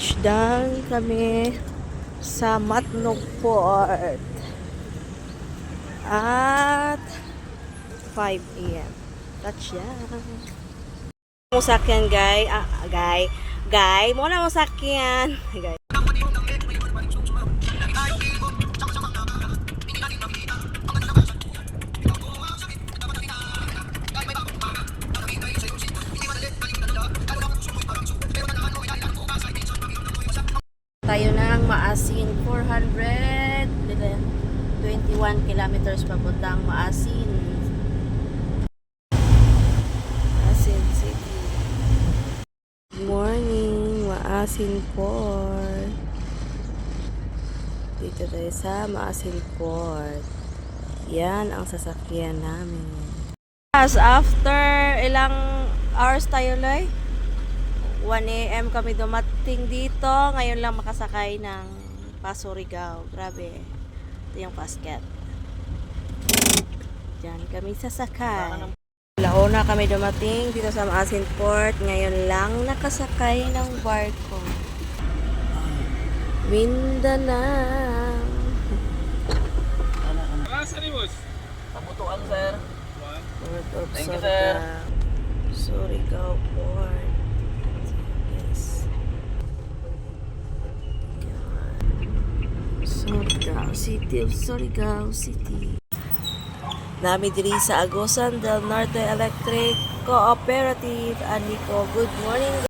Touchdown kami sa Matnog Port at 5 a.m. Touchdown. Mo sakyan guy. Muna mo sakyan. Guys. Tayo na ang Maasin 421 kilometers papuntang Maasin City. Good morning, Maasin Port. Dito tayo sa Maasin Port. Yan ang sasakyan namin. After ilang hours tayo, Loy? 1 a.m. kami dumating dito. Ngayon lang makasakay ng Surigao. Grabe. Ito yung basket. Diyan kami sasakay. Launa kami dumating dito sa Maasin Port. Ngayon lang nakasakay ng barko. Mindanao. Pabutuan, sir. Port of Thank you, sir. Surigao Port. Surigao City. Nami diri sa Agusan del Norte Electric Cooperative. Aniko, good morning.